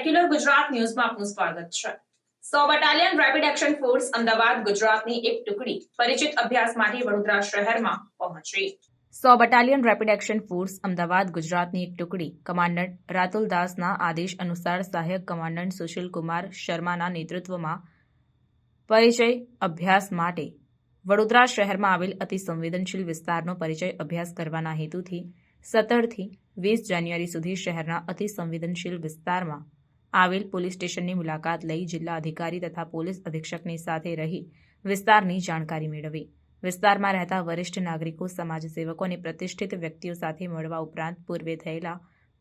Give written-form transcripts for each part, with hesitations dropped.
Secular Gujarat ન્યૂઝમાં આપનું સ્વાગત છે। 100 battalion rapid action force Ahmedabad ગુજરાતની એક ટુકડી પરિચિત અભ્યાસ માટે વડોદરા શહેરમાં પહોંચી। 100 battalion rapid action force Ahmedabad ગુજરાતની એક ટુકડી કમાન્ડન્ટ રાતુલ દાસના આદેશ અનુસાર સહાયક કમાન્ડન્ટ સુશીલ કુમાર શર્માના નેતૃત્વમાં પરિચય અભ્યાસ માટે વડોદરા શહેરમાં આવેલ અતિ સંવેદનશીલ વિસ્તારનો પરિચય અભ્યાસ કરવાના હેતુથી 17 થી 20 જાન્યુઆરી સુધી શહેરના અતિ સંવેદનશીલ વિસ્તારમાં આવેલ પોલીસ સ્ટેશનની મુલાકાત લઈ જિલ્લા અધિકારી તથા પોલીસ અધિક્ષકની સાથે રહી વિસ્તારની જાણકારી મેળવી। વિસ્તારમાં રહેતા વરિષ્ઠ નાગરિકો, સમાજસેવકો અને પ્રતિષ્ઠિત વ્યક્તિઓ સાથે મળવા ઉપરાંત પૂર્વે થયેલા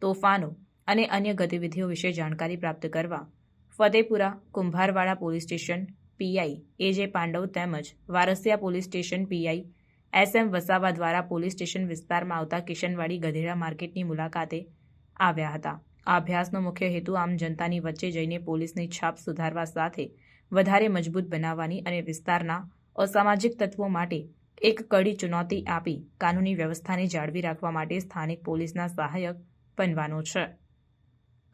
તોફાનો અને અન્ય ગતિવિધિઓ વિશે જાણકારી પ્રાપ્ત કરવા Fatehpura Kumbharwada police station PI AJ Pandav તેમજ Varasiya police station PI SM Vasava દ્વારા પોલીસ સ્ટેશન વિસ્તારમાં આવતા કિશનવાડી ગધેડા માર્કેટની મુલાકાતે આવ્યા હતા। આ અભ્યાસનો મુખ્ય હેતુ આમ જનતાની વચ્ચે જઈને પોલીસની છાપ સુધારવા સાથે વધારે મજબૂત બનાવવાની અને વિસ્તારના અસામાજિક તત્વો માટે એક કડી ચુનૌતી આપી કાનૂની વ્યવસ્થાને જાળવી રાખવા માટે સ્થાનિક પોલીસના સહાયક બનવાનો છે।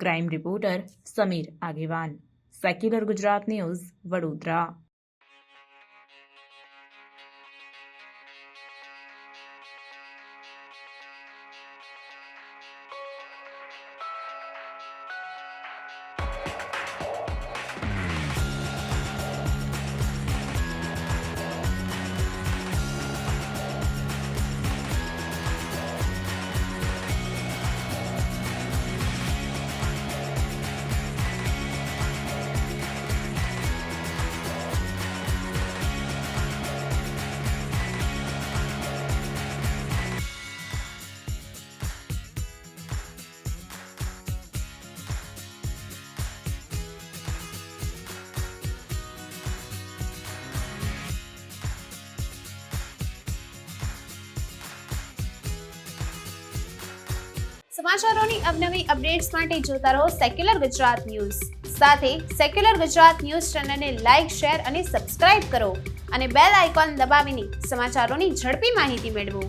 ક્રાઇમ રિપોર્ટર સમીર આગેવાન, સેક્યુલર ગુજરાત ન્યૂઝ, વડોદરા। સમાચારોની અવનવી અપડેટ્સ માટે જોતા રહો સેક્યુલર ગુજરાત ન્યૂઝ। સાથે સેક્યુલર ગુજરાત ન્યૂઝ ચેનલને લાઇક, શેર અને સબસ્ક્રાઇબ કરો અને બેલ આઇકોન દબાવીને સમાચારોની ઝડપી માહિતી મેળવો।